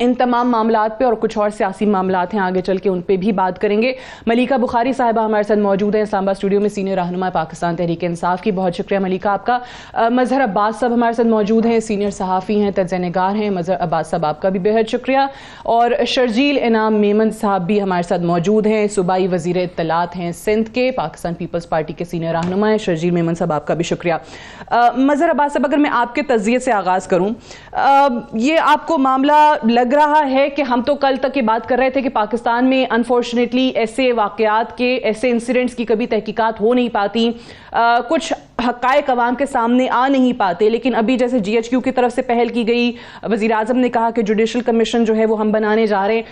ان تمام معاملات پہ اور کچھ اور سیاسی معاملات ہیں آگے چل کے ان پہ بھی بات کریں گے. ملیکہ بخاری صاحبہ ہمارے ساتھ موجود ہیں اسلام آباد اسٹوڈیو میں, سینئر رہنما پاکستان تحریک انصاف کی. بہت شکریہ ملیکہ آپ کا. مظہر عباس صاحب ہمارے ساتھ موجود ہیں, سینئر صحافی ہیں, تجزیہ نگار ہیں. مظہر عباس صاحب آپ کا بھی بہت شکریہ. اور شرجیل انعام میمن صاحب بھی ہمارے ساتھ موجود ہیں, صوبائی وزیر اطلاعات ہیں سندھ کے, پاکستان پیپلز پارٹی کے سینئر رہنما ہیں. شرجیل میمن صاحب آپ کا بھی شکریہ. مظہر عباس صاحب, اگر میں آپ کے تجزیے سے آغاز کروں, یہ آپ کو معاملہ لگ رہا ہے کہ ہم تو کل تک یہ بات کر رہے تھے کہ پاکستان میں انفارچونیٹلی ایسے واقعات کے, ایسے انسیڈنٹس کی کبھی تحقیقات ہو نہیں پاتی, کچھ حقائق عوام کے سامنے آ نہیں پاتے, لیکن ابھی جیسے جی ایچ کیو کی طرف سے پہل کی گئی, وزیر اعظم نے کہا کہ جوڈیشل کمیشن جو ہے وہ ہم بنانے جا رہے ہیں,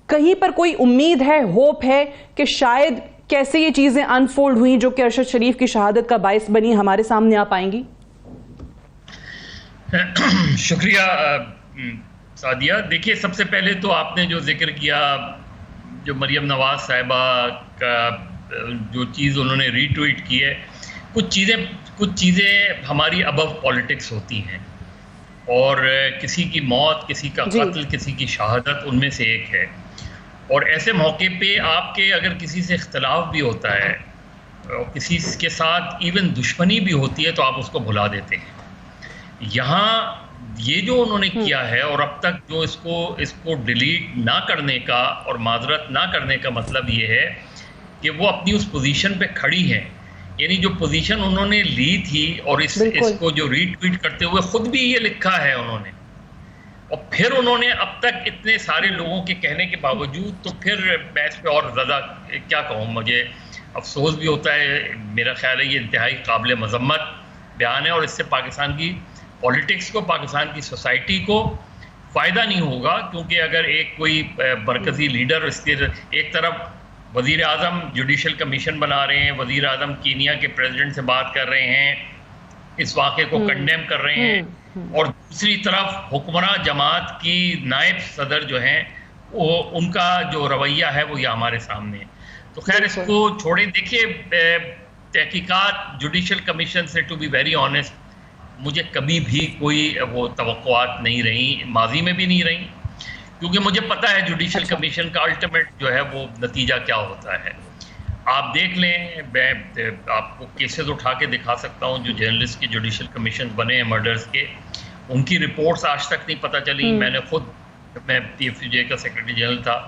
کہیں پر کوئی امید ہے, ہوپ ہے کہ شاید کیسے یہ چیزیں انفولڈ ہوئیں جو کہ ارشد شریف کی شہادت کا باعث بنی ہمارے سامنے آ پائیں گی؟ شکریہ سعدیہ. دیکھیے, سب سے پہلے تو آپ نے جو ذکر کیا, جو مریم نواز صاحبہ کا جو چیز انہوں نے ری ٹویٹ کی ہے, کچھ چیزیں ہماری ابو پالیٹکس ہوتی ہیں, اور کسی کی موت, کسی کا قتل, کسی کی شہادت ان میں سے ایک ہے. اور ایسے موقع پہ آپ کے اگر کسی سے اختلاف بھی ہوتا ہے, اور کسی کے ساتھ ایون دشمنی بھی ہوتی ہے, تو آپ اس کو بھلا دیتے ہیں. یہاں یہ جو انہوں نے کیا ہے, اور اب تک جو اس کو ڈیلیٹ نہ کرنے کا اور معذرت نہ کرنے کا مطلب یہ ہے کہ وہ اپنی اس پوزیشن پہ کھڑی ہیں. یعنی جو پوزیشن انہوں نے لی تھی, اور اس کو جو ری ٹویٹ کرتے ہوئے خود بھی یہ لکھا ہے انہوں نے, اور پھر انہوں نے اب تک اتنے سارے لوگوں کے کہنے کے باوجود, تو پھر میں اس پہ اور زیادہ کیا کہوں, مجھے افسوس بھی ہوتا ہے. میرا خیال ہے یہ انتہائی قابل مذمت بیان ہے, اور اس سے پاکستان کی پولیٹکس کو, پاکستان کی سوسائٹی کو فائدہ نہیں ہوگا. کیونکہ اگر ایک کوئی مرکزی لیڈر, اس کے ایک طرف وزیر اعظم جوڈیشل کمیشن بنا رہے ہیں, وزیر اعظم کینیا کے پریزیڈنٹ سے بات کر رہے ہیں, اس واقعے کو کنڈیم کر رہے ہیں, اور دوسری طرف حکمراں جماعت کی نائب صدر جو ہیں, وہ ان کا جو رویہ ہے وہ یہ ہمارے سامنے ہے. تو خیر اس کو چھوڑیں. دیکھیے, تحقیقات جوڈیشل کمیشن سے, ٹو بی ویری آنیسٹ, مجھے کبھی بھی کوئی وہ توقعات نہیں رہیں, ماضی میں بھی نہیں رہیں, کیونکہ مجھے پتہ ہے جوڈیشل کمیشن کا الٹیمیٹ جو ہے وہ نتیجہ کیا ہوتا ہے. آپ دیکھ لیں, میں آپ کو کیسز اٹھا کے دکھا سکتا ہوں جو جرنلسٹ کے جوڈیشل کمیشن بنے ہیں مرڈرز کے, ان کی رپورٹس آج تک نہیں پتہ چلی. میں نے خود, میں پی ایف جے کا سیکرٹری جنرل تھا,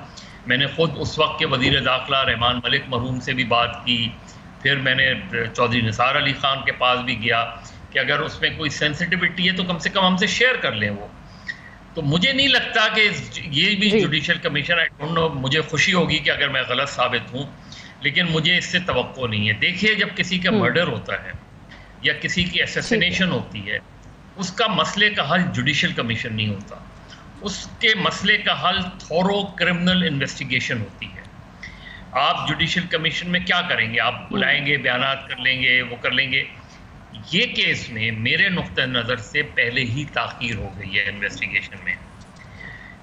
میں نے خود اس وقت کے وزیر داخلہ رحمان ملک مرحوم سے بھی بات کی, پھر میں نے چودھری نثار علی خان کے پاس بھی گیا کہ اگر اس میں کوئی سینسٹیوٹی ہے تو کم سے کم ہم سے شیئر کر لیں وہ. تو مجھے نہیں لگتا کہ یہ بھی judicial commission, I don't know, مجھے خوشی ہوگی کہ اگر میں غلط ثابت ہوں, لیکن مجھے اس سے توقع نہیں ہے. دیکھیے, جب کسی کا مرڈر ہوتا ہے یا کسی کی اسیسینیشن ہوتی ہے, اس کا مسئلے کا حل جوڈیشل کمیشن نہیں ہوتا, اس کے مسئلے کا حل تھورو کرمنل انویسٹیگیشن ہوتی ہے. آپ جوڈیشل کمیشن میں کیا کریں گے؟ آپ بلائیں گے, بیانات کر لیں گے, وہ کر لیں گے. یہ کیس میں میرے نقطہ نظر سے پہلے ہی تاخیر ہو گئی ہے انویسٹیگیشن میں,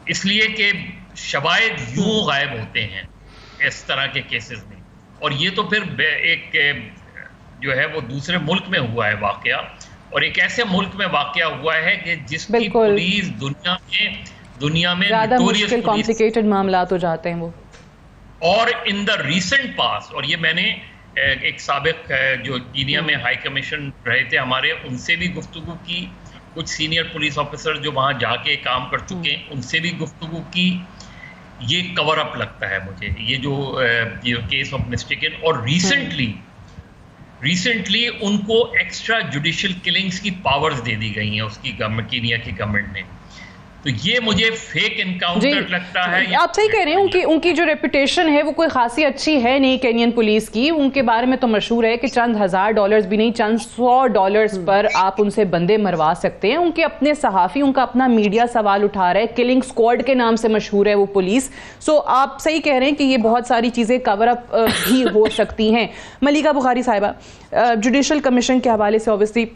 اس لیے کہ شواہد یوں غائب ہوتے ہیں اس طرح کے کیسز میں. اور یہ تو پھر ایک جو ہے وہ دوسرے ملک میں ہوا ہے واقعہ, اور ایک ایسے ملک میں واقعہ ہوا ہے کہ جس کی پولیس دنیا میں زیادہ مشکل کمپلیکیٹڈ معاملات ہو جاتے ہیں وہ. اور ان دا ریسنٹ پاس, اور یہ میں نے ایک سابق جو کینیا میں ہائی کمیشن رہے تھے ہمارے, ان سے بھی گفتگو کی, کچھ سینئر پولیس آفیسر جو وہاں جا کے کام کر چکے ہیں ان سے بھی گفتگو کی. یہ کور اپ لگتا ہے مجھے, یہ جو کیس آف مسٹیکن. اور ریسنٹلی ان کو ایکسٹرا جوڈیشل کلنگز کی پاورز دے دی گئی ہیں اس کی گورنمنٹ, کینیا کی گورنمنٹ نے. تو یہ مجھے فیک انکاؤنٹر لگتا ہے. آپ صحیح کہہ رہے ہیں, ان کی جو ریپوٹیشن ہے وہ کوئی خاصی اچھی ہے نہیں کینین پولیس کی. ان کے بارے میں تو مشہور ہے کہ چند $1000 بھی نہیں, چند $100 پر آپ ان سے بندے مروا سکتے ہیں. ان کے اپنے صحافی, ان کا اپنا میڈیا سوال اٹھا رہا ہے, کلنگ اسکواڈ کے نام سے مشہور ہے وہ پولیس. سو آپ صحیح کہہ رہے ہیں کہ یہ بہت ساری چیزیں کور اپ بھی ہو سکتی ہیں. ملیکہ بخاری صاحبہ, جوڈیشل کمیشن کے حوالے سے اوبویسلی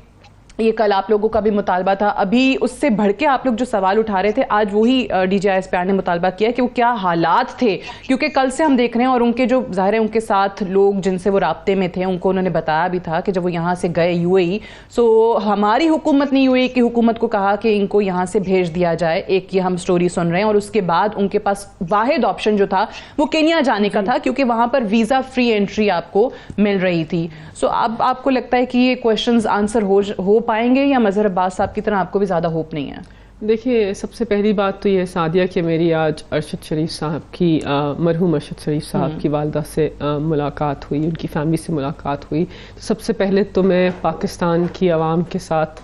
یہ کل آپ لوگوں کا بھی مطالبہ تھا, ابھی اس سے بڑھ کے آپ لوگ جو سوال اٹھا رہے تھے آج وہی D G I S P R نے مطالبہ کیا کہ وہ کیا حالات تھے, کیونکہ کل سے ہم دیکھ رہے ہیں اور ان کے جو ظاہر ہے ان کے ساتھ لوگ جن سے وہ رابطے میں تھے ان کو انہوں نے بتایا بھی تھا کہ جب وہ یہاں سے گئے یو اے ای, سو ہماری حکومت نے یو اے ای کی حکومت کو کہا کہ ان کو یہاں سے بھیج دیا جائے, ایک یہ ہم سٹوری سن رہے ہیں, اور اس کے بعد ان کے پاس واحد آپشن جو تھا وہ کینیا جانے کا تھا کیونکہ وہاں پر ویزا فری انٹری آپ کو مل رہی تھی. سو اب آپ کو لگتا ہے کہ یہ کویشچنز آنسر ہو پائیں گے یا مظہر عباس صاحب کی طرح آپ کو بھی زیادہ ہوپ نہیں ہے؟ دیکھیے, سب سے پہلی بات تو یہ سعدیہ کہ میری آج ارشد شریف صاحب کی مرحوم ارشد شریف صاحب کی والدہ سے ملاقات ہوئی, ان کی فیملی سے ملاقات ہوئی. تو سب سے پہلے تو میں پاکستان کی عوام کے ساتھ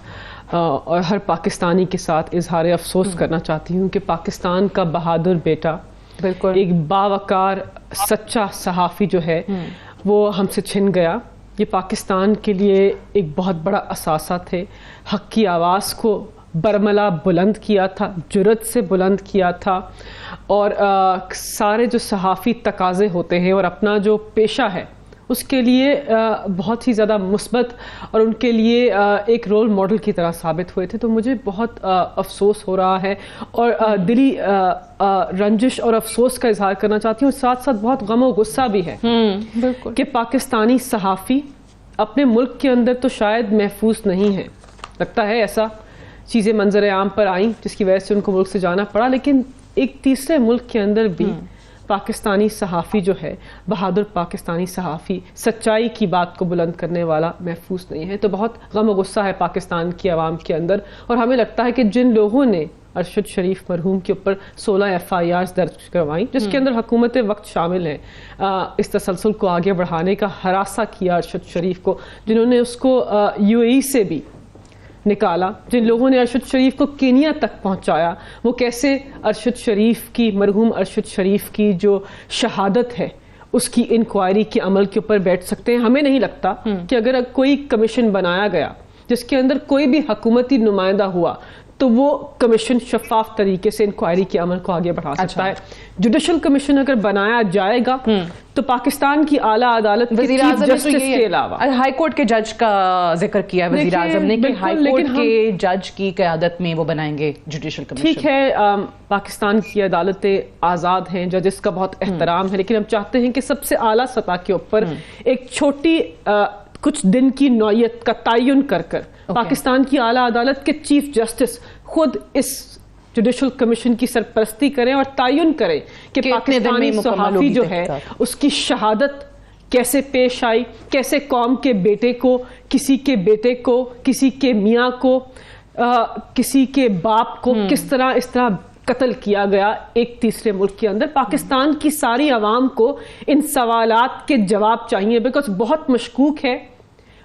اور ہر پاکستانی کے ساتھ اظہار افسوس کرنا چاہتی ہوں کہ پاکستان کا بہادر بیٹا, بالکل ایک باوقار سچا صحافی جو ہے وہ ہم سے چھن گیا. یہ پاکستان کے لیے ایک بہت بڑا اثاثہ تھے, حق کی آواز کو برملا بلند کیا تھا, جرأت سے بلند کیا تھا, اور سارے جو صحافی تقاضے ہوتے ہیں اور اپنا جو پیشہ ہے اس کے لیے بہت ہی زیادہ مثبت اور ان کے لیے ایک رول ماڈل کی طرح ثابت ہوئے تھے. تو مجھے بہت افسوس ہو رہا ہے اور دلی رنجش اور افسوس کا اظہار کرنا چاہتی ہوں, ساتھ ساتھ بہت غم و غصہ بھی ہے کہ پاکستانی صحافی اپنے ملک کے اندر تو شاید محفوظ نہیں ہے, لگتا ہے ایسا چیزیں منظر عام پر آئیں جس کی وجہ سے ان کو ملک سے جانا پڑا, لیکن ایک تیسرے ملک کے اندر بھی پاکستانی صحافی جو ہے, بہادر پاکستانی صحافی, سچائی کی بات کو بلند کرنے والا محفوظ نہیں ہے. تو بہت غم و غصہ ہے پاکستان کی عوام کے اندر, اور ہمیں لگتا ہے کہ جن لوگوں نے ارشد شریف مرحوم کے اوپر 16 FIRs درج کروائیں, جس کے اندر حکومت وقت شامل ہے, اس تسلسل کو آگے بڑھانے کا ہراساں کیا ارشد شریف کو, جنہوں نے اس کو یو اے ای سے بھی نکالا, جن لوگوں نے ارشد شریف کو کینیا تک پہنچایا, وہ کیسے ارشد شریف کی, مرحوم ارشد شریف کی جو شہادت ہے اس کی انکوائری کے عمل کے اوپر بیٹھ سکتے ہیں؟ ہمیں نہیں لگتا کہ اگر کوئی کمیشن بنایا گیا جس کے اندر کوئی بھی حکومتی نمائندہ ہوا تو وہ کمیشن شفاف طریقے سے انکوائری کے عمل کو آگے بڑھا سکتا ہے. جوڈیشل کمیشن اگر بنایا جائے گا تو پاکستان کی اعلیٰ عدالت کے چیف جسٹس کے علاوہ ہائی کورٹ کے جج کا ذکر کیا ہے وزیر اعظم نے کہ ہائی کورٹ کے جج کی قیادت میں وہ بنائیں گے جوڈیشل کمیشن. ٹھیک ہے, پاکستان کی عدالتیں آزاد ہیں, ججز کا بہت احترام ہے, لیکن ہم چاہتے ہیں کہ سب سے اعلیٰ سطح کے اوپر ایک چھوٹی کچھ دن کی نوعیت کا تعین کر پاکستان کی اعلیٰ عدالت کے چیف جسٹس خود اس جوڈیشل کمیشن کی سرپرستی کریں اور تعین کریں کہ پاکستانی صحافی جو ہے اس کی شہادت کیسے پیش آئی, کیسے قوم کے بیٹے کو, کسی کے بیٹے کو, کسی کے میاں کو, کسی کے باپ کو کس طرح اس طرح قتل کیا گیا ایک تیسرے ملک کے اندر. پاکستان کی ساری عوام کو ان سوالات کے جواب چاہیے, بیکاز بہت مشکوک ہے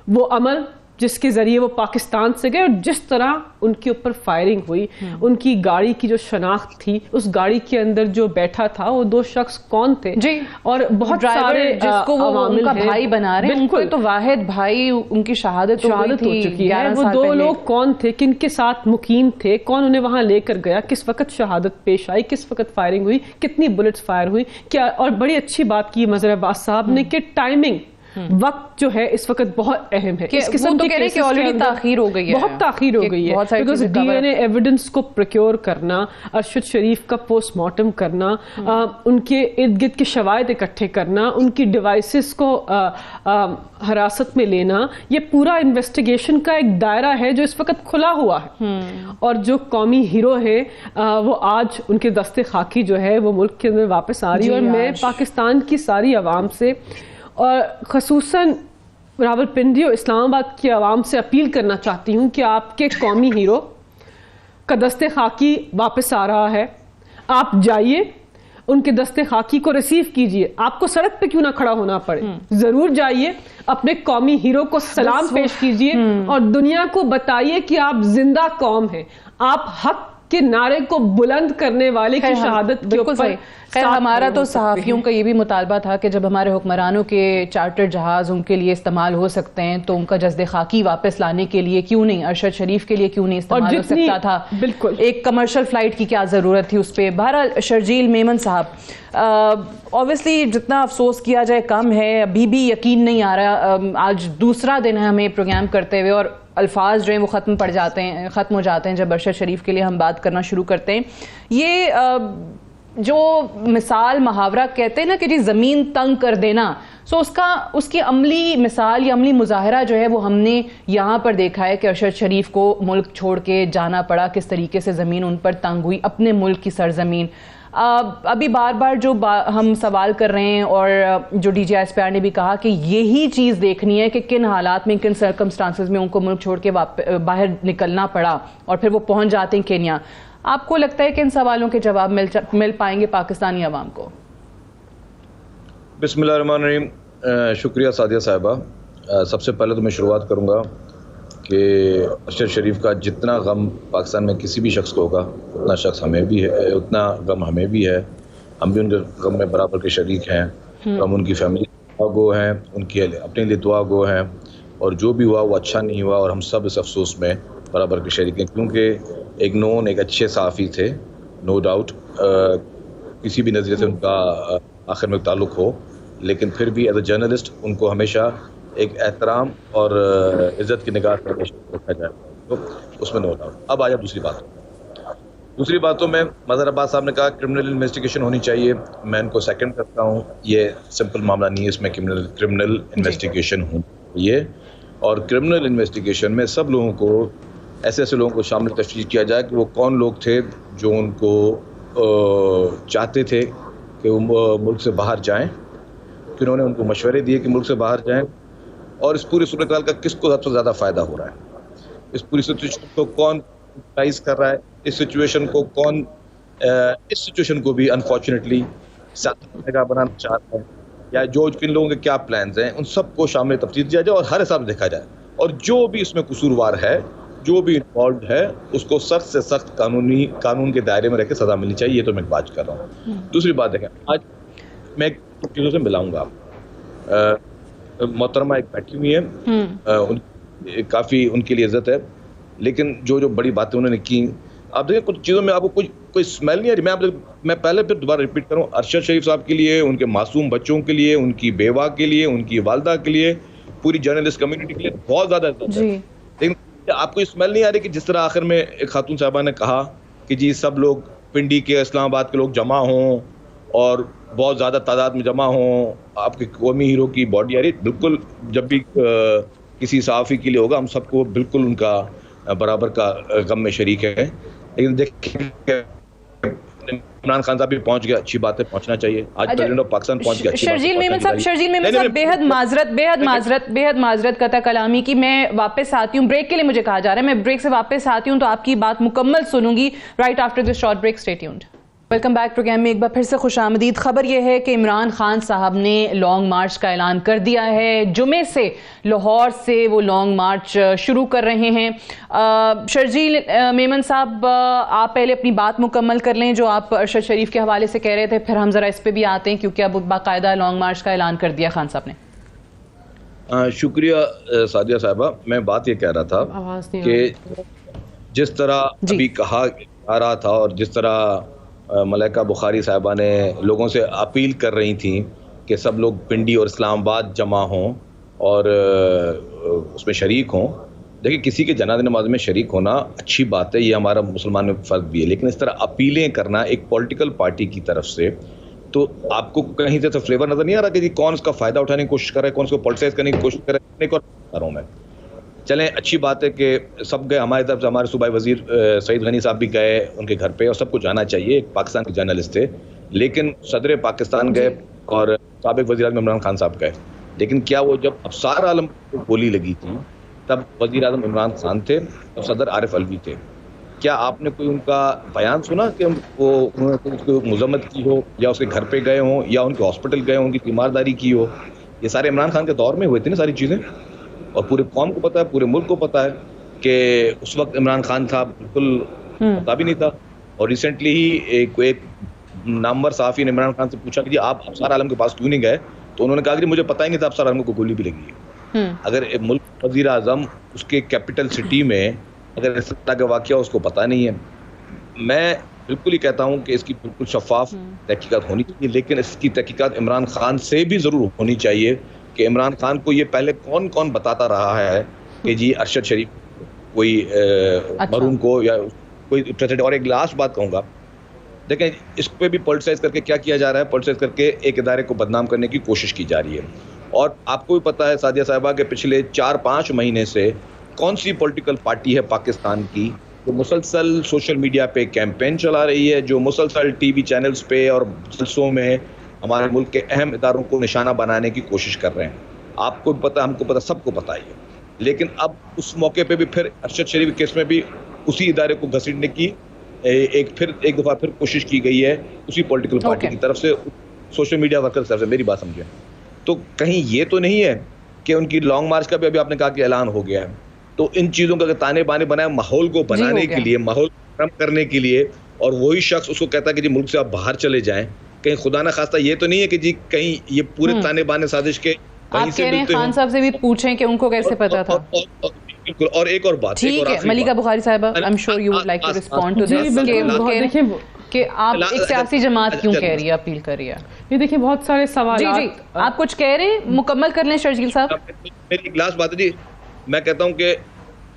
وہ عمل جس کے ذریعے وہ پاکستان سے گئے, اور جس طرح ان کے اوپر فائرنگ ہوئی, ان کی گاڑی کی جو شناخت تھی, اس گاڑی کے اندر جو بیٹھا تھا وہ 2 شخص کون تھے, جی, اور بہت سارے جس کو وہ ان کا بھائی بنا رہے ہیں, بالکل تو واحد بھائی ان کی شہادت ہو چکی ہے. وہ 2 لوگ کون تھے, کن کے ساتھ مقیم تھے, کون انہیں وہاں لے کر گیا, کس وقت شہادت پیش آئی, کس وقت فائرنگ ہوئی, کتنی بلٹس فائر ہوئی کیا. اور بڑی اچھی بات کی مظہر عباس صاحب نے کہ ٹائمنگ, وقت جو ہے اس وقت بہت اہم ہے. اس قسم کے کیسز آلریڈی تاخیر ہو گئی ہے, بہت تاخیر ہو گئی ہے, because D N A evidence کو پروکیور کرنا, ارشد شریف کا پوسٹ مارٹم کرنا, ان کے ارد گرد کے شواہد اکٹھے کرنا, ان کی ڈیوائسز کو حراست میں لینا, یہ پورا انویسٹیگیشن کا ایک دائرہ ہے جو اس وقت کھلا ہوا ہے. اور جو قومی ہیرو ہے وہ آج ان کے دست خاکی جو ہے وہ ملک کے اندر واپس آ رہی ہے. اور میں پاکستان کی ساری عوام سے اور خصوصاً راولپنڈی اور اسلام آباد کی عوام سے اپیل کرنا چاہتی ہوں کہ آپ کے قومی ہیرو کا دست خاکی واپس آ رہا ہے, آپ جائیے ان کے دست خاکی کو ریسیو کیجئے. آپ کو سڑک پہ کیوں نہ کھڑا ہونا پڑے, ضرور جائیے, اپنے قومی ہیرو کو سلام پیش کیجئے اور دنیا کو بتائیے کہ آپ زندہ قوم ہیں, آپ حق کے نعرے کو بلند کرنے والے کی شہادت کے اوپر. ہمارا تو صحافیوں کا یہ بھی مطالبہ تھا کہ جب ہمارے حکمرانوں کے چارٹر جہاز ان کے لیے استعمال ہو سکتے ہیں تو ان کا جسد خاکی واپس لانے کے لیے کیوں نہیں, ارشد شریف کے لیے کیوں نہیں استعمال ہو سکتا تھا. بالکل, ایک کمرشل فلائٹ کی کیا ضرورت تھی اس پہ. بہرحال شرجیل میمن صاحب, obviously جتنا افسوس کیا جائے کم ہے, ابھی بھی یقین نہیں آ رہا. آج دوسرا دن ہے ہمیں پروگرام کرتے ہوئے اور الفاظ جو ہیں وہ ختم ہو جاتے ہیں جب ارشد شریف کے لیے ہم بات کرنا شروع کرتے ہیں. یہ جو مثال محاورہ کہتے ہیں نا کہ جی زمین تنگ کر دینا، سو اس کی عملی مثال یا عملی مظاہرہ جو ہے وہ ہم نے یہاں پر دیکھا ہے کہ ارشد شریف کو ملک چھوڑ کے جانا پڑا، کس طریقے سے زمین ان پر تنگ ہوئی، اپنے ملک کی سرزمین. ابھی بار بار جو ہم سوال کر رہے ہیں اور جو D G S P R نے بھی کہا کہ یہی چیز دیکھنی ہے کہ کن حالات میں، کن سرکمسٹانسز میں ان کو ملک چھوڑ کے باہر نکلنا پڑا اور پھر وہ پہنچ جاتے ہیں کینیا. آپ کو لگتا ہے کہ ان سوالوں کے جواب مل پائیں گے پاکستانی عوام کو؟ بسم اللہ الرحمن الرحیم. شکریہ سعدیہ صاحبہ. سب سے پہلے تو میں شروعات کروں گا کہ ارشد شریف کا جتنا غم پاکستان میں کسی بھی شخص کو ہوگا اتنا شخص ہمیں بھی ہے، اتنا غم ہمیں بھی ہے. ہم بھی ان کے غم میں برابر کے شریک ہیں. ہم ان کی فیملی دعا گو ہیں، ان کے اپنے لیے دعا گو ہیں، اور جو بھی ہوا وہ اچھا نہیں ہوا اور ہم سب اس افسوس میں برابر کے شریک ہیں. کیونکہ ایک اچھے صحافی تھے، نو ڈاؤٹ، کسی بھی نظریے سے ان کا آخر میں تعلق ہو، لیکن پھر بھی ایز اے جرنلسٹ ان کو ہمیشہ ایک احترام اور عزت کی نگاہ سے رکھا جائے، تو اس میں نو ڈاؤٹ. اب آیا دوسری باتوں میں مظہر عباس صاحب نے کہا کرمنل انویسٹیگیشن ہونی چاہیے. میں ان کو سیکنڈ کرتا ہوں. یہ سمپل معاملہ نہیں ہے، اس میں کرمنل انویسٹیگیشن ہونی چاہیے، اور کرمنل انویسٹیگیشن میں سب لوگوں کو، ایسے لوگوں کو شامل تشخیص کیا جائے کہ وہ کون لوگ تھے جو ان کو چاہتے تھے کہ وہ ملک سے باہر جائیں، کنہوں نے ان کو مشورے دیے کہ ملک سے باہر جائیں، اور اس پوری صورتحال کا کس کو سب سے زیادہ فائدہ ہو رہا ہے، اس پوری سچویشن کو کون یوٹیلائز کر رہا ہے، اس سچویشن کو بھی انفارچونیٹلی جگہ بنانا چاہتا ہے، یا جو کن لوگوں کے کیا پلانز ہیں، ان سب کو شامل تفتیش کیا جائے اور ہر حساب دیکھا جائے، اور جو بھی اس میں قصوروار ہے، جو بھی انوالوڈ ہے، اس کو سخت سے سخت قانون کے دائرے میں رہ کے سزا ملنی چاہیے. یہ تو میں بات کر رہا ہوں. دوسری بات دیکھیں، آج میں ایک چیزوں سے ملاؤں گا. محترمہ ایک بیٹھی ہوئی ہے، کافی ان کے لیے عزت ہے، لیکن جو بڑی باتیں انہوں نے کی، آپ دیکھیں کچھ چیزوں میں آپ کو کوئی اسمیل نہیں آ رہی. میں پہلے پھر دوبارہ ریپیٹ کروں، ارشد شریف صاحب کے لیے، ان کے معصوم بچوں کے لیے، ان کی بیوہ کے لیے، ان کی والدہ کے لیے، پوری جرنلسٹ کمیونٹی کے لیے بہت زیادہ عزت ہے. لیکن آپ کو اسمیل نہیں آ رہی کہ جس طرح آخر میں ایک خاتون صاحبہ نے کہا کہ جی سب لوگ پنڈی کے، اسلام آباد کے لوگ جمع ہوں اور بہت زیادہ تعداد میں جمع ہوں، آپ کے قومی ہیرو کی باڈی آ رہی. بالکل، جب بھی کسی صحافی کے لیے ہوگا ہم سب کو بالکل ان کا برابر کا غم میں شریک ہے. لیکن دیکھیں عمران خان صاحب بھی پہنچ گیا، اچھی بات ہے، پہنچنا چاہیے. آج پریزیڈنٹ آف پاکستان پہنچ گیا. شرجیل میمن صاحب بےحد معذرت قطع کلامی کی. میں واپس آتی ہوں، بریک کے لیے مجھے کہا جا رہا ہے، میں بریک سے واپس آتی ہوں تو آپ کی بات مکمل سنوں گی right after this short break. Stay tuned. Welcome back program میں ایک بار پھر سے خوش آمدید. خبر یہ ہے کہ عمران خان صاحب نے لانگ مارچ کا اعلان کر دیا ہے. جمعے سے لاہور سے وہ لانگ مارچ شروع کر رہے ہیں. شرجیل میمن صاحب، آپ پہلے اپنی بات مکمل کر لیں جو آپ ارشد شریف کے حوالے سے کہہ رہے تھے، پھر ہم ذرا اس پہ بھی آتے ہیں کیونکہ اب باقاعدہ لانگ مارچ کا اعلان کر دیا خان صاحب نے. شکریہ سعدیہ صاحبہ. میں بات یہ کہہ رہا تھا کہ جس طرح ابھی کہا جا رہا تھا اور جس طرح ملائکہ بخاری صاحبہ نے لوگوں سے اپیل کر رہی تھیں کہ سب لوگ پنڈی اور اسلام آباد جمع ہوں اور اس میں شریک ہوں. دیکھیں، کسی کے جنازہ نماز میں شریک ہونا اچھی بات ہے، یہ ہمارا مسلمان میں فرض بھی ہے، لیکن اس طرح اپیلیں کرنا ایک پولیٹیکل پارٹی کی طرف سے، تو آپ کو کہیں سے فلیور نظر نہیں آ رہا کہ جی کون اس کا فائدہ اٹھانے کی کوشش کر رہا ہے، کون اس کو پولیٹیسائز کرنے کی کوشش کر رہا ہے. ایک اور بتا رہا ہوں میں، چلیں اچھی بات ہے کہ سب گئے، ہماری طرف سے ہمارے صوبائی وزیر سعید غنی صاحب بھی گئے ان کے گھر پہ، اور سب کو جانا چاہیے، ایک پاکستان کے جرنلسٹ تھے. لیکن صدر پاکستان گئے اور سابق وزیر اعظم عمران خان صاحب گئے. لیکن کیا وہ جب ابصار عالم کو گولی لگی تھی تب وزیر اعظم عمران خان تھے اور صدر عارف علوی تھے؟ کیا آپ نے کوئی ان کا بیان سنا کہ انہوں نے اس کو مذمت کی ہو، یا اس کے گھر پہ گئے ہوں، یا ان کے ہاسپٹل گئے ہوں، ان کی تیمارداری کی ہو؟ یہ سارے عمران خان کے دور میں ہوئے تھے نا ساری چیزیں، اور پورے قوم کو پتا ہے، پورے ملک کو پتا ہے کہ اس وقت عمران خان تھا بالکل پتا بھی نہیں تھا. اور ریسنٹلی ہی ایک نامور صحافی نے عمران خان سے پوچھا کہ جی آپ ابصار عالم کے پاس کیوں نہیں گئے، تو انہوں نے کہا کہ مجھے پتا ہی نہیں تھا ابصار عالم کو گولی بھی لگی ہے. اگر ملک وزیر اعظم اس کے کیپٹل سٹی میں اگر اس طرح کا واقعہ اس کو پتا نہیں ہے، میں بالکل ہی کہتا ہوں کہ اس کی بالکل شفاف تحقیقات ہونی چاہیے. لیکن اس کی تحقیقات عمران خان سے بھی ضرور ہونی چاہیے کہ عمران خان کو یہ پہلے کون بتاتا رہا ہے کہ جی ارشد شریف کوئی مرحوم کو یا کوئی پریزیڈنٹ. اور ایک لاسٹ بات کہوں گا, دیکھیں اس پہ بھی پولیٹیسائز کر کے کیا کیا جا رہا ہے, پولیٹیسائز کر کے ایک ادارے کو بدنام کرنے کی کوشش کی جا رہی ہے. اور آپ کو بھی پتہ ہے سعدیہ صاحبہ کہ پچھلے 4-5 مہینے سے کون سی پولیٹیکل پارٹی ہے پاکستان کی جو مسلسل سوشل میڈیا پہ کیمپین چلا رہی ہے, جو مسلسل ٹی وی چینلز پہ اور جلسوں میں ہمارے ملک کے اہم اداروں کو نشانہ بنانے کی کوشش کر رہے ہیں. آپ کو بھی پتہ, ہم کو پتہ, سب کو پتہ ہی ہے. لیکن اب اس موقع پہ بھی پھر ارشد شریف کیس میں بھی اسی ادارے کو گھسیٹنے کی ایک دفعہ پھر کوشش کی گئی ہے اسی پولیٹیکل پارٹی کی طرف سے, سوشل میڈیا ورکر کی طرف سے. میری بات سمجھیں, تو کہیں یہ تو نہیں ہے کہ ان کی لانگ مارچ کا بھی ابھی آپ نے کہا کہ اعلان ہو گیا ہے, تو ان چیزوں کا تانے بانے بنائے ماحول کو بنانے کے لیے, ماحول گرم کرنے کے لیے, اور وہی شخص اس کو کہتا ہے کہ جی ملک سے آپ باہر چلے جائیں. کہیں خدا نہ خواستہ یہ تو نہیں ہے کہ جی کہیں یہ پورے تانے بانے سازش کے آپ کہہ رہے ہیں خان صاحب سے بھی پوچھیں کہ ان کو کیسے پتا تھا. اور ایک اور بات, ٹھیک ہے ملیکہ بخاری صاحبہ, I am sure you would like to respond to this کہ آپ ایک سیاسی جماعت کیوں کہہ رہی ہے, اپیل کر رہی ہے. یہ دیکھیں بہت سارے سوالات. جی آپ کچھ کہہ رہے ہیں, مکمل کر لیں شرجیل صاحب. میری ایک لاسٹ بات ہے جی, میں کہتا ہوں کہ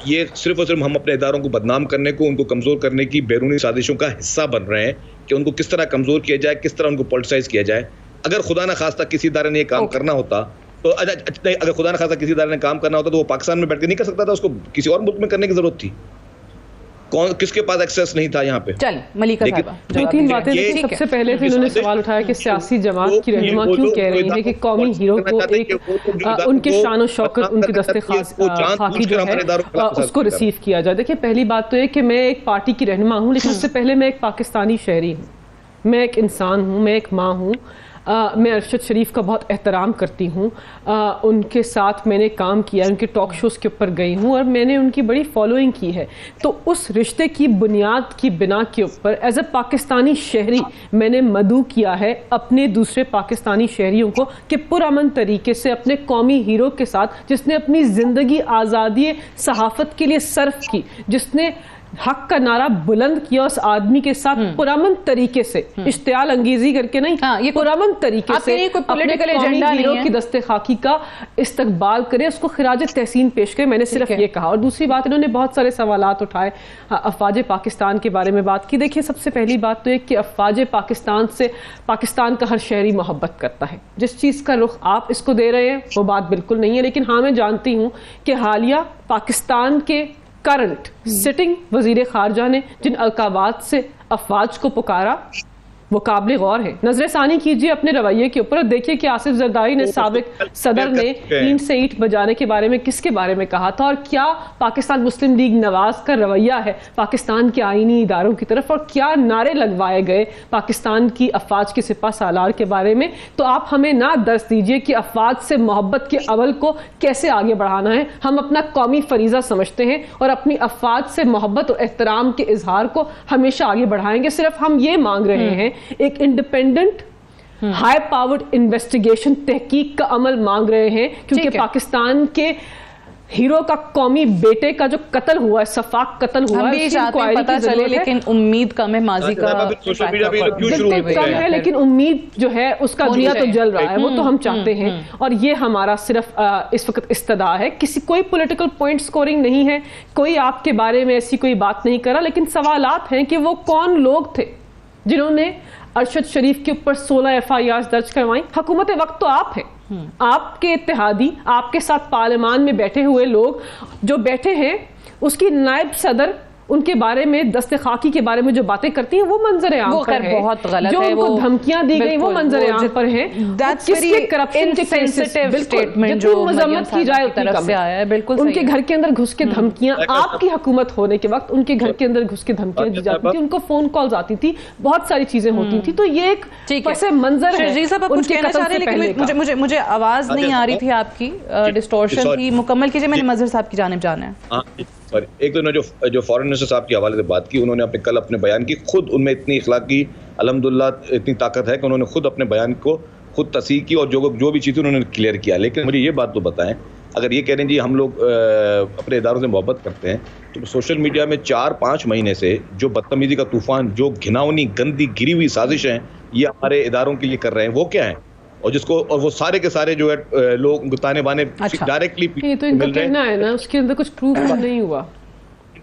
یہ صرف اور صرف ہم اپنے اداروں کو بدنام کرنے کو, ان کو کمزور کرنے کی بیرونی سازشوں کا حصہ بن رہے ہیں کہ ان کو کس طرح کمزور کیا جائے, کس طرح ان کو پولیٹیسائز کیا جائے. اگر خدا نہ خواستہ کسی ادارے نے یہ کام کرنا ہوتا تو اگر خدا نہ خواستہ کسی ادارے نے کام کرنا ہوتا تو وہ پاکستان میں بیٹھ کے نہیں کر سکتا تھا, اس کو کسی اور ملک میں کرنے کی ضرورت تھی. کون کس کے پاس ایکسیس نہیں تھا یہاں پہ. چل ملیکہ صاحبہ, دو تین باتیں. سب سے پہلے تو انہوں نے سوال اٹھایا کہ سیاسی جماعت کی رہنما کیوں کہہ رہی ہے کہ قومی ہیرو کو ایک ان کے شان و شوکت, ان کے دستے خاکی جو ہے اس کو ریسیو کیا جائے. دیکھیں پہلی بات تو یہ کہ میں ایک پارٹی کی رہنما ہوں, لیکن اس سے پہلے میں ایک پاکستانی شہری ہوں, میں ایک انسان ہوں, میں ایک ماں ہوں. میں ارشد شریف کا بہت احترام کرتی ہوں, ان کے ساتھ میں نے کام کیا, ان کے ٹاک شوز کے اوپر گئی ہوں اور میں نے ان کی بڑی فالوئنگ کی ہے. تو اس رشتے کی بنیاد کی بنا کے اوپر ایز اے پاکستانی شہری میں نے مدعو کیا ہے اپنے دوسرے پاکستانی شہریوں کو کہ پرامن طریقے سے اپنے قومی ہیرو کے ساتھ, جس نے اپنی زندگی آزادی صحافت کے لیے صرف کی, جس نے حق کا نعرہ بلند کیا, اس آدمی کے ساتھ پرامن طریقے سے, اشتعال انگیزی کر کے نہیں, یہ پرامن طریقے سے اپنے قومی ہیرو کی دستے خاکی کا استقبال کرے, اس کو خراج تحسین پیش کرے. میں نے صرف یہ کہا. اور دوسری بات, انہوں نے بہت سارے سوالات اٹھائے, افواج پاکستان کے بارے میں بات کی. دیکھیے سب سے پہلی بات تو یہ کہ افواج پاکستان سے پاکستان کا ہر شہری محبت کرتا ہے. جس چیز کا رخ آپ اس کو دے رہے ہیں وہ بات بالکل نہیں ہے, لیکن ہاں میں جانتی ہوں کہ حالیہ پاکستان کے کرنٹ سٹنگ وزیر خارجہ نے جن القابات سے افواج کو پکارا وہ قابل غور ہے. نظر ثانی کیجئے اپنے رویے کے اوپر, دیکھیے کہ آصف زرداری نے سابق صدر نے اینٹ سے اینٹ بجانے کے بارے میں کس کے بارے میں کہا تھا, اور کیا پاکستان مسلم لیگ نواز کا رویہ ہے پاکستان کے آئینی اداروں کی طرف, اور کیا نعرے لگوائے گئے پاکستان کی افواج کے سپہ سالار کے بارے میں. تو آپ ہمیں نہ درس دیجئے کہ افواج سے محبت کے عمل کو کیسے آگے بڑھانا ہے. ہم اپنا قومی فریضہ سمجھتے ہیں اور اپنی افواج سے محبت اور احترام کے اظہار کو ہمیشہ آگے بڑھائیں گے. صرف ہم یہ مانگ رہے ہیں ایک انڈیپینڈنٹ ہائی پاورڈ انویسٹیگیشن, تحقیق کا عمل مانگ رہے ہیں, کیونکہ پاکستان کے ہیرو کا قومی بیٹے کا جو قتل ہوا ہے, صفاق قتل ہوا ہے, پتہ چلے, لیکن امید کم ہے, ماضی کا کم ہے, لیکن امید جو ہے اس کا دیا تو جل رہا ہے, وہ تو ہم چاہتے ہیں. اور یہ ہمارا صرف اس وقت استدعا ہے, کوئی پولیٹیکل پوائنٹ سکورنگ نہیں ہے, کوئی آپ کے بارے میں ایسی کوئی بات نہیں کرا, لیکن سوالات ہیں کہ وہ کون لوگ تھے جنہوں نے ارشد شریف کے اوپر 16 FIRs درج کروائیں. حکومت وقت تو آپ ہیں, آپ کے اتحادی, آپ کے ساتھ پارلیمان میں بیٹھے ہوئے لوگ جو بیٹھے ہیں, اس کی نائب صدر ان کے بارے میں دستے خاکی کے بارے میں جو باتیں کرتی ہیں وہ منظر عام پر ہے, بہت غلط جو ہے, ان کو دھمکیاں دی گئی وہ منظر عام پر ہیں. کس کے کرپشن کے کیسز, بالکل جو مذمت کی جائے اتنی کم ہے. ان کے گھر کے اندر گھس کے دھمکیاں, آپ کی حکومت ہونے کے وقت ان کے گھر کے اندر گھس کے دھمکیاں دی جاتی تھی, ان کو فون کالز آتی تھی, بہت ساری چیزیں ہوتی تھی. تو یہ ایک پس منظر ہے. ان کے قتل سے پہلے مجھے آواز نہیں آ رہی تھی, آپ کی ڈسٹورشن تھی. مکمل کیجئے, میں نے مظہر صاحب کی جانب جانا ہے. ایک تو جو فارن منسٹر صاحب کے حوالے سے بات کی, انہوں نے کل اپنے بیان کی, خود ان میں اتنی اخلاقی الحمدللہ اتنی طاقت ہے کہ انہوں نے خود اپنے بیان کو خود تصحیح کی, اور جو بھی چیزیں انہوں نے کلیئر کیا. لیکن مجھے یہ بات تو بتائیں, اگر یہ کہہ رہے ہیں جی ہم لوگ اپنے اداروں سے محبت کرتے ہیں, تو سوشل میڈیا میں 4-5 مہینے سے جو بدتمیزی کا طوفان, جو گھناؤنی گندی گری ہوئی سازش ہیں یہ ہمارے اداروں کے لیے کر رہے ہیں, وہ کیا ہیں؟ اور جس کو, اور وہ سارے کے سارے جو ہے لوگ تانے بانے ڈائریکٹلی یہ تو ان کا کہنا ہے نا, اس کے اندر کچھ پروف نہیں ہوا.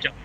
4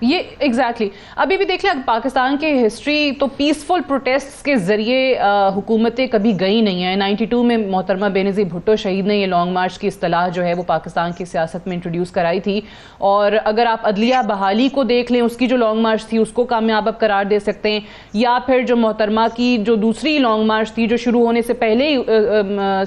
یہ ایگزیکٹلی ابھی بھی دیکھ لیں پاکستان کے ہسٹری تو پیسفل پروٹیسٹس کے ذریعے حکومتیں کبھی گئی نہیں ہیں. 92 میں محترمہ بینظیر بھٹو شہید نے یہ لانگ مارچ کی اصطلاح جو ہے وہ پاکستان کی سیاست میں انٹروڈیوس کرائی تھی, اور اگر آپ عدلیہ بحالی کو دیکھ لیں اس کی جو لانگ مارچ تھی اس کو کامیاب اب قرار دے سکتے ہیں, یا پھر جو محترمہ کی جو دوسری لانگ مارچ تھی جو شروع ہونے سے پہلے ہی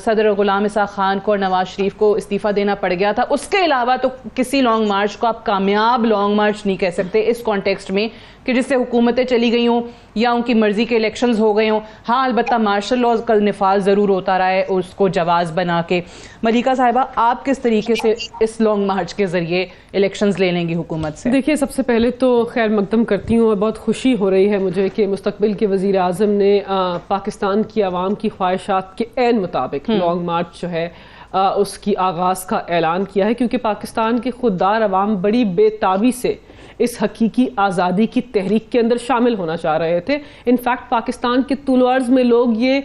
صدر غلام اسحاق خان کو اور نواز شریف کو استعفیٰ دینا پڑ گیا تھا, اس کے علاوہ تو کسی لانگ مارچ کو آپ کامیاب لانگ مارچ نہیں کہہ سکتے اس کانٹیکسٹ میں کہ جس سے حکومتیں چلی گئی ہوں یا ان کی مرضی کے الیکشنز ہو گئے ہوں. ہاں البتہ مارشل لاز کا نفاذ ضرور ہوتا رہا ہے اس کو جواز بنا کے. ملیکہ صاحبہ آپ کس طریقے سے اس لانگ مارچ کے ذریعے الیکشنز لے لیں گی حکومت سے؟ دیکھیے سب سے پہلے تو خیر مقدم کرتی ہوں اور بہت خوشی ہو رہی ہے مجھے کہ مستقبل کے وزیر اعظم نے پاکستان کی عوام کی خواہشات کے عین مطابق لانگ مارچ جو ہے اس کی آغاز کا اعلان کیا ہے, کیونکہ پاکستان کے خوددار عوام بڑی بے تابی سے اس حقیقی آزادی کی تحریک کے اندر شامل ہونا چاہ رہے تھے. انفیکٹ پاکستان کے طول و عرض میں لوگ یہ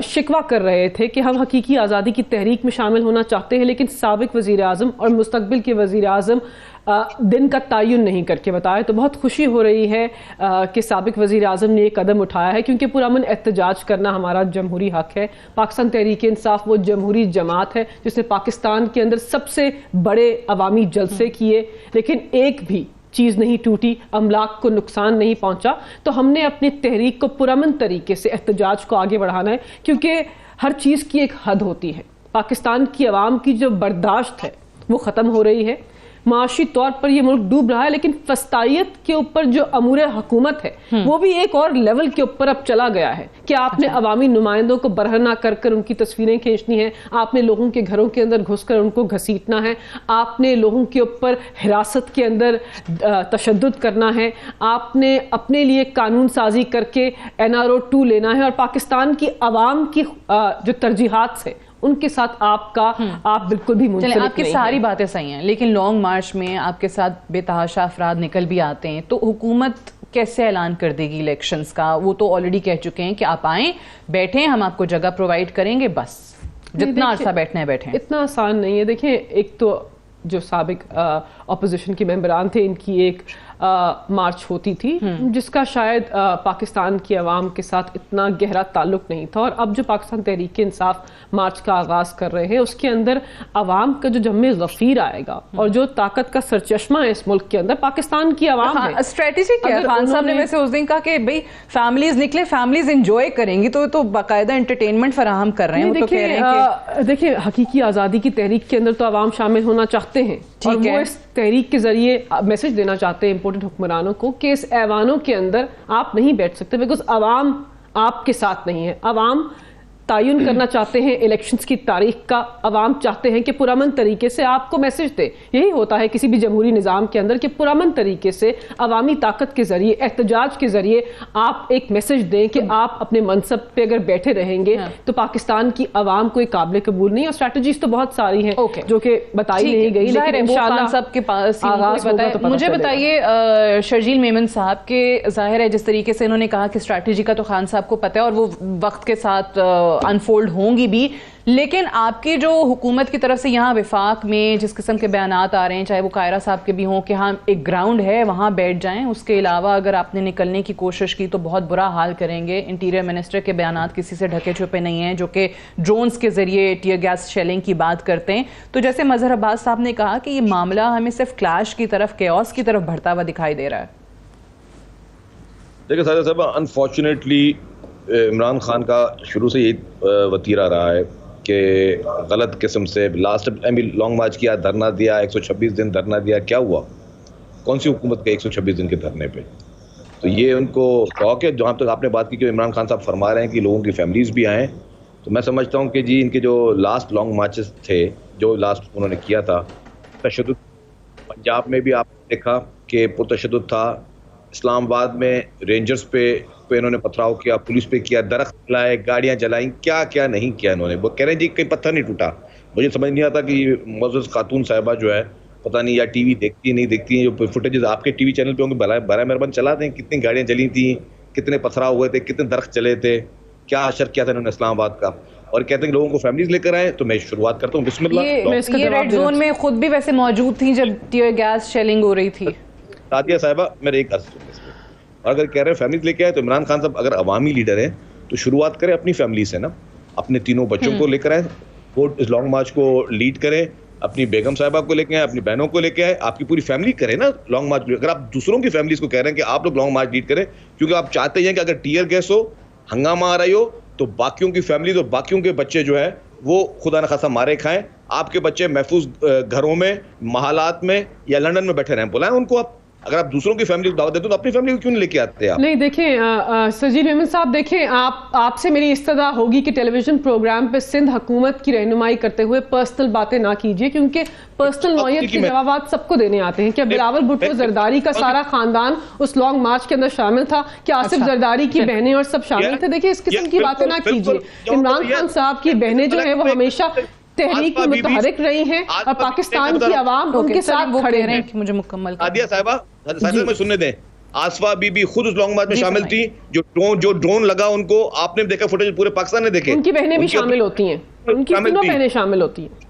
شکوہ کر رہے تھے کہ ہم حقیقی آزادی کی تحریک میں شامل ہونا چاہتے ہیں, لیکن سابق وزیر اعظم اور مستقبل کے وزیر اعظم دن کا تعین نہیں کر کے بتایا. تو بہت خوشی ہو رہی ہے کہ سابق وزیر اعظم نے یہ قدم اٹھایا ہے, کیونکہ پرامن احتجاج کرنا ہمارا جمہوری حق ہے. پاکستان تحریک انصاف وہ جمہوری جماعت ہے جس نے پاکستان کے اندر سب سے بڑے عوامی جلسے کیے, لیکن ایک بھی چیز نہیں ٹوٹی, املاک کو نقصان نہیں پہنچا. تو ہم نے اپنی تحریک کو پرامن طریقے سے احتجاج کو آگے بڑھانا ہے, کیونکہ ہر چیز کی ایک حد ہوتی ہے. پاکستان کی عوام کی جو برداشت ہے وہ ختم ہو رہی ہے. معاشی طور پر یہ ملک ڈوب رہا ہے, لیکن فسطائیت کے اوپر جو امور حکومت ہے وہ بھی ایک اور لیول کے اوپر اب چلا گیا ہے کہ آپ نے عوامی نمائندوں کو برہنہ کر کر ان کی تصویریں کھینچنی ہیں, آپ نے لوگوں کے گھروں کے اندر گھس کر ان کو گھسیٹنا ہے, آپ نے لوگوں کے اوپر حراست کے اندر تشدد کرنا ہے, آپ نے اپنے لیے قانون سازی کر کے NRO 2 لینا ہے, اور پاکستان کی عوام کی جو ترجیحات سے ان کے ساتھ آپ بالکل بھی منسلک نہیں. آپ کی ساری باتیں صحیح ہیں, لیکن لانگ مارچ میں آپ کے ساتھ بے تحاشا افراد نکل بھی آتے ہیں, تو حکومت کیسے اعلان کر دے گی الیکشنز کا؟ وہ تو آلریڈی کہہ چکے ہیں کہ آپ آئیں, بیٹھیں, ہم آپ کو جگہ پرووائڈ کریں گے, بس جتنا عرصہ بیٹھنا ہے بیٹھیں. اتنا آسان نہیں ہے. دیکھیں ایک تو جو سابق اپوزیشن کے ممبران تھے ان کی ایک مارچ ہوتی تھی جس کا شاید پاکستان کی عوام کے ساتھ اتنا گہرا تعلق نہیں تھا, اور اب جو پاکستان تحریک انصاف مارچ کا آغاز کر رہے ہیں اس کے اندر عوام کا جو جم غفیر آئے گا اور جو طاقت کا سرچشمہ ہے اس ملک کے اندر پاکستان کی عوام ہے. اسٹریٹجی کیا ہے؟ خان صاحب نے ویسے اس دن کہا کہ بھئی فیملیز نکلے, فیملیز انجوائے کریں گی, تو باقاعدہ انٹرٹینمنٹ فراہم کر رہے ہیں. دیکھیں حقیقی آزادی کی تحریک کے اندر تو عوام شامل ہونا چاہتے ہیں, اور وہ اس تحریک کے ذریعے میسج دینا چاہتے ہیں امپورٹنٹ حکمرانوں کو کہ اس ایوانوں کے اندر آپ نہیں بیٹھ سکتے, بیکاز عوام آپ کے ساتھ نہیں ہے. عوام تعین کرنا چاہتے ہیں الیکشنز کی تاریخ کا, عوام چاہتے ہیں کہ پرامن طریقے سے آپ کو میسج دے. یہی ہوتا ہے کسی بھی جمہوری نظام کے اندر کہ پرامن طریقے سے عوامی طاقت کے ذریعے, احتجاج کے ذریعے آپ ایک میسج دیں کہ آپ اپنے منصب پہ اگر بیٹھے رہیں گے تو پاکستان کی عوام کو ایک قابل قبول نہیں. اور اسٹریٹجیز تو بہت ساری ہیں جو کہ بتائی نہیں گئی, لیکن انشاءاللہ سب کے پاس مجھے بتائیے شرجیل میمن صاحب کے ظاہر ہے جس طریقے سے انہوں نے کہا کہ اسٹریٹجی کا تو خان صاحب کو پتہ ہے اور وہ وقت کے ساتھ انفولڈ ہوں گی بھی, لیکن آپ کی جو حکومت کی طرف سے یہاں وفاق میں جس قسم کے بیانات آ رہے ہیں, چاہے وہ قائرہ صاحب کے بھی ہوں کہ ہاں ایک گراؤنڈ ہے وہاں بیٹھ جائیں, اس کے علاوہ اگر آپ نے نکلنے کی کوشش کی تو بہت برا حال کریں گے. انٹیریئر منسٹر کے بیانات کسی سے ڈھکے چھپے نہیں ہیں جو کہ ڈرونز کے ذریعے ٹیئر گیس شیلنگ کی بات کرتے ہیں. تو جیسے مظہر عباس صاحب نے کہا کہ یہ معاملہ ہمیں صرف کلیش کی طرف, کیوس کی طرف بڑھتا ہوا دکھائی دے رہا ہے. دیکھیں سادہ صاحب, انفارچونیٹلی عمران خان کا شروع سے یہی وتیرہ رہا ہے کہ غلط قسم سے لاسٹ لانگ مارچ کیا, دھرنا دیا, 126 دن دھرنا دیا, کیا ہوا؟ کون سی حکومت کے 126 دن کے دھرنے پہ؟ تو یہ ان کو شوق ہے. جہاں تک آپ نے بات کی کہ عمران خان صاحب فرما رہے ہیں کہ لوگوں کی فیملیز بھی آئیں, تو میں سمجھتا ہوں کہ جی ان کے جو لاسٹ لانگ مارچز تھے جو لاسٹ انہوں نے کیا تھا, تشدد پنجاب میں بھی آپ نے دیکھا کہ پرتشدد تھا, اسلام آباد میں رینجرز پہ انہوں نے پتھراؤ کیا, پولیس پہ کیا, درخت جلائے, گاڑیاں جلائیں, کیا کیا نہیں کیا انہوں نے. وہ کہہ رہے ہیں جی کہیں پتھر نہیں ٹوٹا. مجھے سمجھ نہیں آتا کہ معزز خاتون صاحبہ جو ہے پتہ نہیں یا ٹی وی دیکھتی نہیں دیکھتی ہیں, جو فوٹیجز آپ کے ٹی وی چینل پہ ہوں گے برائے مہربان چلا دیں, کتنی گاڑیاں جلی تھیں, کتنے پتھراؤ ہوئے تھے, کتنے درخت چلے تھے, کیا اشر کیا تھا انہوں نے اسلام آباد کا. اور کہتے ہیں کہ لوگوں کو فیملیز لے کر آئیں. تو میں شروعات کرتا ہوں بسم اللہ. یہ ریڈ زون میں خود بھی ویسے موجود تھیں جب ٹیئر گیس شیلنگ ہو رہی تھی. سعدیہ صاحبہ میرے ایک عرض ہے، اور اگر کہہ رہے ہیں فیملی لے کے آئے تو عمران خان صاحب اگر عوامی لیڈر ہیں تو شروعات کریں اپنی فیملی سے نا، اپنے تینوں بچوں کو لے کر آئے، وہ اس لانگ مارچ کو لیڈ کریں، اپنی بیگم صاحبہ کو لے کے آئے، اپنی بہنوں کو لے کے آئے، آپ کی پوری فیملی کرے نا لانگ مارچ. اگر آپ دوسروں کی فیملیز کو کہہ رہے ہیں کہ آپ لوگ لانگ مارچ لیڈ کریں، کیونکہ آپ چاہتے ہیں کہ اگر ٹیئر گیس ہو، ہنگامہ آ رہی ہو تو باقیوں کی فیملیز اور باقیوں کے بچے جو ہے وہ خدا نخواستہ مارے کھائیں، آپ کے بچے محفوظ گھروں میں، محلات میں یا لندن میں بیٹھے رہیں. بلائیں ان کو. آپ اگر آپ دوسروں کی فیملی کو دعوت دیتے تو اپنی فیملی کو کیوں نہیں لے کے آتے آپ؟ نہیں دیکھیں سرجیل میمن صاحب، دیکھیں آپ سے میری استدعا ہوگی کہ ٹیلی ویژن پروگرام پہ سندھ حکومت کی رہنمائی کرتے ہوئے پرسنل باتیں نہ کیجیے، کیونکہ پرسنل نوعیت کے جوابات سب کو دینے آتے ہیں. کیا بلاول بھٹو زرداری کا سارا خاندان اس لانگ مارچ کے اندر شامل تھا؟ کیا آصف زرداری کی بہنیں اور سب شامل تھے؟ دیکھیں اس قسم کی باتیں نہ کیجیے. عمران خان صاحب کی بہنیں جو ہیں وہ ہمیشہ تحریک میں متحرک رہی ہیں اور پاکستان کی عوام ان کے ساتھ کھڑے ہیں. مجھے مکمل عادیہ صاحبہ میں سننے دیں. آصفہ بی بی خود اس لانگ مارچ میں شامل تھی، جو ڈرون لگا ان کو آپ نے دیکھا، فوٹیج پورے پاکستان نے دیکھے. ان کی بہنیں بھی شامل ہوتی ہیں، ان کی تینوں بہنیں شامل ہوتی ہیں.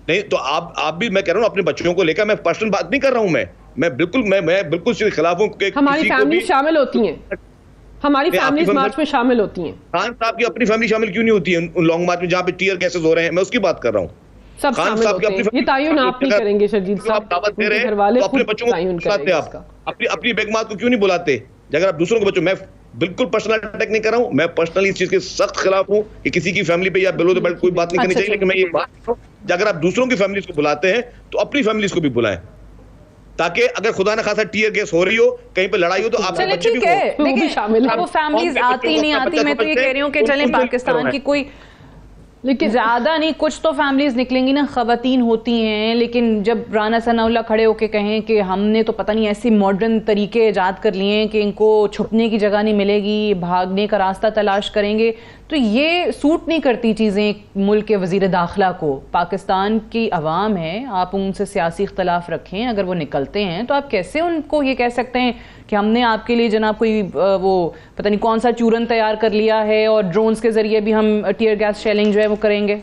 نہیں تو آپ بھی، میں کہہ رہا ہوں اپنے بچوں کو لے کر، میں پرسنل بات نہیں کر رہا ہوں، میں بالکل اس کے خلاف ہوں کہ ہماری فیملی شامل ہوتی ہیں، ہماری فیملیز مارچ میں شامل ہوتی ہیں. خان صاحب کی اپنی فیملی شامل کیوں نہیں ہوتی ہے ان لانگ مارچ میں جہاں پہ ٹیئر گیسز ہو رہے ہیں؟ میں اس کی بات کر رہا ہوں. سب شامل ہوتے ہیں. یہ تعین آپ نہیں کریں گے شرجیل صاحب، دعوت دے رہے ہیں تو اپنے بچوں کو بلاتے، آپ اپنی بیگمات کو کیوں نہیں بلاتے؟ اگر آپ دوسروں کو بچوں، میں بالکل پرسنل اٹیک نہیں کر رہا ہوں، میں پرسنلی اس چیز کے سخت خلاف ہوں کہ کسی کی فیملی پہ یا بلو دا بیلٹ کوئی بات نہیں کرنی چاہیے، لیکن میں یہ بات کرتا ہوں کہ اگر آپ دوسروں کی فیملیز کو بلاتے ہیں تو اپنی فیملیز کو بھی بلائیں، تاکہ اگر خدا نہ خاصا ٹیئر گیس ہو رہی ہو، کہیں پہ لڑائی ہو تو آپ کے بچے بھی شامل ہیں. وہ فیملیز آتی نہیں آتی، میں تو یہ کہہ رہی ہوں کہ چلیں پاکستان کی کوئی لیکن زیادہ نہیں، کچھ تو فیملیز نکلیں گی نا، خواتین ہوتی ہیں، لیکن جب رانا ثناء اللہ کھڑے ہو کے کہیں کہ ہم نے تو پتہ نہیں ایسی ماڈرن طریقے ایجاد کر لیے ہیں کہ ان کو چھپنے کی جگہ نہیں ملے گی، بھاگنے کا راستہ تلاش کریں گے، تو یہ سوٹ نہیں کرتی چیزیں ملک کے وزیر داخلہ کو. پاکستان کی عوام ہے، آپ ان سے سیاسی اختلاف رکھیں، اگر وہ نکلتے ہیں تو آپ کیسے ان کو یہ کہہ سکتے ہیں کہ ہم نے آپ کے لیے جناب کوئی وہ پتہ نہیں کون سا چورن تیار کر لیا ہے اور ڈرونز کے ذریعے بھی ہم ٹیئر گیس شیلنگ جو ہے وہ کریں گے؟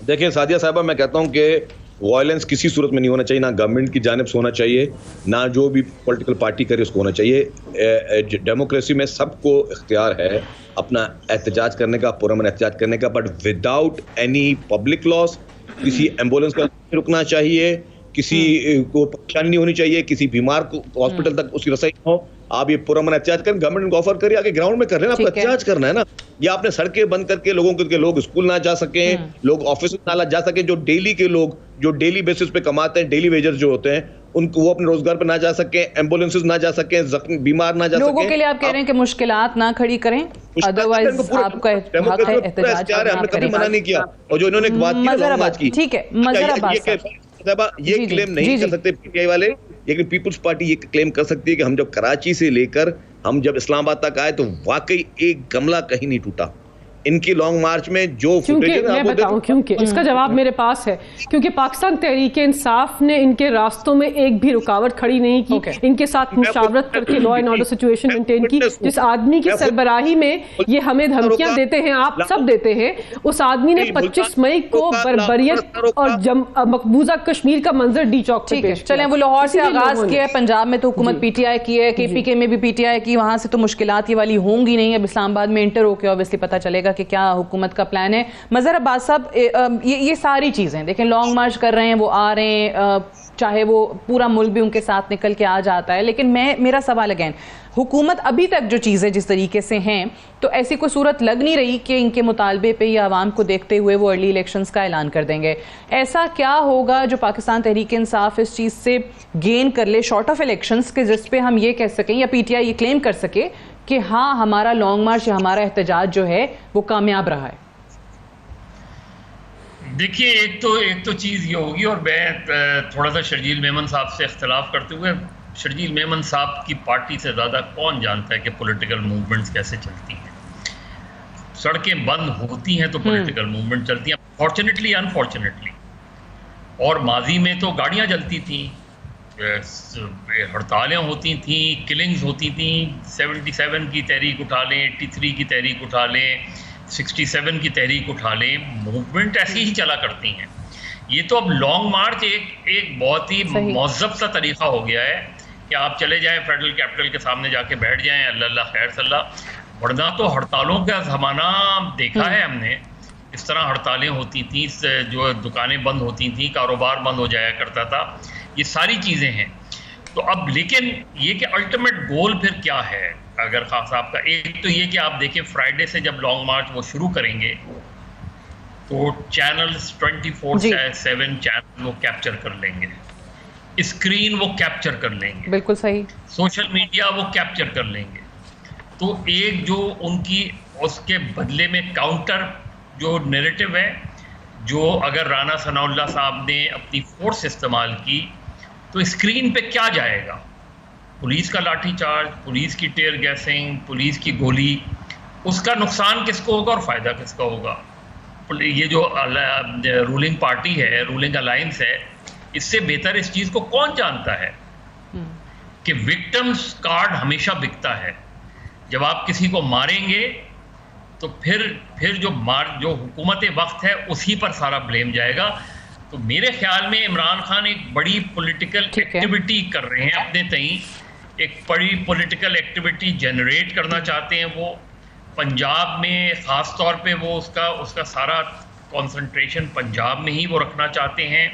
دیکھیں سعدیہ صاحبہ، میں کہتا ہوں کہ وائلنس کسی صورت میں نہیں ہونا چاہیے، نہ گورنمنٹ کی جانب سے ہونا چاہیے، نہ جو بھی پولیٹیکل پارٹی کرے اس کو ہونا چاہیے. ڈیموکریسی میں سب کو اختیار ہے اپنا احتجاج کرنے کا، پرامن احتجاج کرنے کا، بٹ وداؤٹ اینی پبلک لاس. کسی ایمبولینس کا رکنا چاہیے، کسی کو پریشانی نہیں ہونی چاہیے، کسی بیمار کو ہاسپٹل تک اس کی رسائی نہ ہو. آپ یہ پرامن احتجاج کریں، گورنمنٹ کو آفر کریے، آگے گراؤنڈ میں کر رہے ہیں، آپ کو احتجاج کرنا ہے نا. یا آپ نے سڑکیں بند کر کے لوگوں کے لوگ اسکول نہ جا سکیں، لوگ آفس نہ جا سکیں، جو ڈیلی کے لوگ جو ڈیلی بیسس پہ کماتے ہیں، ڈیلی ویجر جو ہوتے ہیں، ان کو وہ اپنے روزگار پہ نہ جا سکیں، ایمبولینسز نہ جا سکیں، زخمی بیمار نہ جا سکیں. لوگوں کے لیے آپ کہہ رہے ہیں کہ مشکلات نہ کھڑی کریں، ادروائز آپ کا حق ہے احتجاج کرنا. ہم نے کبھی منع نہیں کیا، اور جو انہوں نے بات کی ٹھیک ہے، مظہر عباس یہ کلیم نہیں کر سکتے پی ٹی آئی والے، لیکن پیپلز پارٹی یہ کلیم کر سکتی ہے کہ ہم جب کراچی سے لے کر ہم جب اسلام آباد تک آئے تو واقعی ایک گملہ کہیں نہیں ٹوٹا. ان کی لانگ مارچ میں جو کیونکہ میں بتاؤں، کیونکہ اس کا جواب میرے پاس ہے، کیونکہ پاکستان تحریک انصاف نے ان کے راستوں میں ایک بھی رکاوٹ کھڑی نہیں کی، ان کے ساتھ مشاورت کر کے law and order situation maintain کی. جس آدمی کی سربراہی میں یہ ہمیں دھمکیاں دیتے ہیں، آپ سب دیتے ہیں، اس آدمی نے 25 مئی کو بربریت اور مقبوضہ کشمیر کا منظر ڈی چوک پہ پیش کیا. چلیں وہ لاہور سے آغاز کیا ہے، پنجاب میں تو حکومت پی ٹی آئی کی ہے، کے پی کے میں بھی پی ٹی آئی کی، وہاں سے تو مشکلات یہ والی ہوں گی نہیں. اب اسلام آباد میں انٹر ہو کے اوبیسلی پتہ چلے گا کہ کیا حکومت کا پلان ہے. مظہر عباس صاحب، یہ ساری چیزیں دیکھیں، لانگ مارچ کر رہے ہیں، وہ آ رہے ہیں، چاہے وہ پورا ملک بھی ان کے ساتھ نکل کے آ جاتا ہے، لیکن میرا سوال اگین، حکومت ابھی تک جو چیزیں جس طریقے سے ہیں تو ایسی کوئی صورت لگ نہیں رہی کہ ان کے مطالبے پہ یا عوام کو دیکھتے ہوئے وہ ارلی الیکشنز کا اعلان کر دیں گے. ایسا کیا ہوگا جو پاکستان تحریک انصاف اس چیز سے گین کر لے شارٹ آف الیکشنز کے، جس پہ ہم یہ کہہ سکیں یا پی ٹی آئی یہ کلیم کر سکے کہ ہاں ہمارا لانگ مارچ یا ہمارا احتجاج جو ہے وہ کامیاب رہا ہے؟ دیکھیے، ایک تو چیز یہ ہوگی، اور میں تھوڑا سا شرجیل میمن صاحب سے اختلاف کرتے ہوئے، شرجیل میمن صاحب کی پارٹی سے زیادہ کون جانتا ہے کہ پولیٹیکل موومنٹس کیسے چلتی ہیں. سڑکیں بند ہوتی ہیں تو پولیٹیکل موومنٹ چلتی ہیں، فارچونیٹلی انفارچونیٹلی. اور ماضی میں تو گاڑیاں جلتی تھیں، ہڑتالیں ہوتی تھیں، کلنگز ہوتی تھیں. 77 کی تحریک اٹھا لیں، 83 کی تحریک اٹھا لیں، 67 کی تحریک اٹھا لیں، موومنٹ ایسی ہی چلا کرتی ہیں. یہ تو اب لانگ مارچ ایک بہت ہی مہذب سا طریقہ ہو گیا ہے کہ آپ چلے جائیں فیڈرل کیپٹل کے سامنے جا کے بیٹھ جائیں، اللہ اللہ خیر صلی اللہ. ورنہ تو ہڑتالوں کا زمانہ دیکھا ہے ہم نے، اس طرح ہڑتالیں ہوتی تھیں، جو دکانیں بند ہوتی تھیں، کاروبار بند ہو جایا کرتا تھا، یہ ساری چیزیں ہیں. تو اب لیکن یہ کہ الٹیمیٹ گول پھر کیا ہے اگر خان صاحب کا، ایک تو یہ کہ آپ دیکھیں فرائیڈے سے جب لانگ مارچ وہ شروع کریں گے تو چینلز 24/7 چینل وہ کیپچر کر لیں گے، اسکرین وہ کیپچر کر لیں گے، بالکل صحیح، سوشل میڈیا وہ کیپچر کر لیں گے. تو ایک جو ان کی اس کے بدلے میں کاؤنٹر جو نیریٹو ہے، جو اگر رانا ثناء اللہ صاحب نے اپنی فورس استعمال کی تو اسکرین پہ کیا جائے گا؟ پولیس کا لاٹھی چارج، پولیس کی ٹیئر گیسنگ، پولیس کی گولی، اس کا نقصان کس کو ہوگا اور فائدہ کس کا ہوگا؟ یہ جو رولنگ پارٹی ہے، رولنگ الائنس ہے، اس سے بہتر اس چیز کو کون جانتا ہے کہ وکٹمز کارڈ ہمیشہ بکتا ہے. جب آپ کسی کو ماریں گے تو پھر جو حکومت وقت ہے اسی پر سارا بلیم جائے گا. تو میرے خیال میں عمران خان ایک بڑی پولیٹیکل ایکٹیویٹی کر رہے ہیں اپنے تئیں، ایک بڑی پولیٹیکل ایکٹیویٹی جنریٹ کرنا چاہتے ہیں. وہ پنجاب میں خاص طور پہ وہ اس کا سارا کنسنٹریشن پنجاب میں ہی وہ رکھنا چاہتے ہیں،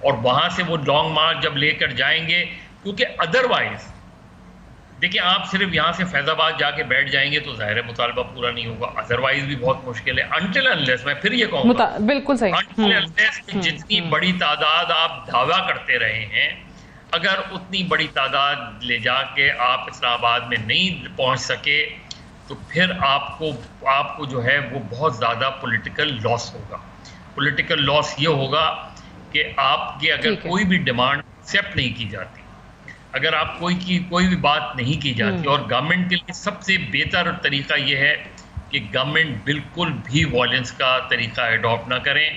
اور وہاں سے وہ لانگ مارچ جب لے کر جائیں گے، کیونکہ ادروائز دیکھیں آپ صرف یہاں سے فیض آباد جا کے بیٹھ جائیں گے تو ظاہر مطالبہ پورا نہیں ہوگا، ادروائز بھی بہت مشکل ہے. انٹل انلیس، میں پھر یہ کہوں گا بالکل صحیح، انٹل انلیس جتنی بڑی تعداد آپ دعویٰ کرتے رہے ہیں، اگر اتنی بڑی تعداد لے جا کے آپ اسلام آباد میں نہیں پہنچ سکے تو پھر آپ کو جو ہے وہ بہت زیادہ پولیٹیکل لاس ہوگا. پولیٹیکل لاس یہ ہوگا کہ آپ کی اگر کوئی بھی ڈیمانڈ ایکسیپٹ نہیں کی جاتی، اگر آپ کوئی بھی بات نہیں کی جاتی، اور گورنمنٹ کے لیے سب سے بہتر طریقہ یہ ہے کہ گورنمنٹ بالکل بھی وائلنس کا طریقہ ایڈاپٹ نہ کریں.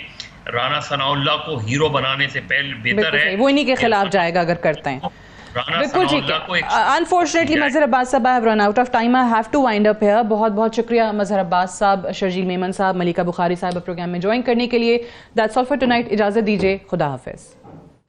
رانا ثناء اللہ کو ہیرو بنانے سے پہلے بہتر ہے وہ انہی کے خلاف جائے گا اگر کرتے ہیں. بالکل ٹھیک ہے. انفارچونیٹلی مظہر عباس صاحب، I have run out of time. I have to wind up here. بہت بہت شکریہ مظہر عباس صاحب، شرجیل میمن صاحب، ملیکہ بخاری صاحب پروگرام میں جوائن کرنے کے لیے. That's all for tonight. اجازت دیجیے، خدا حافظ.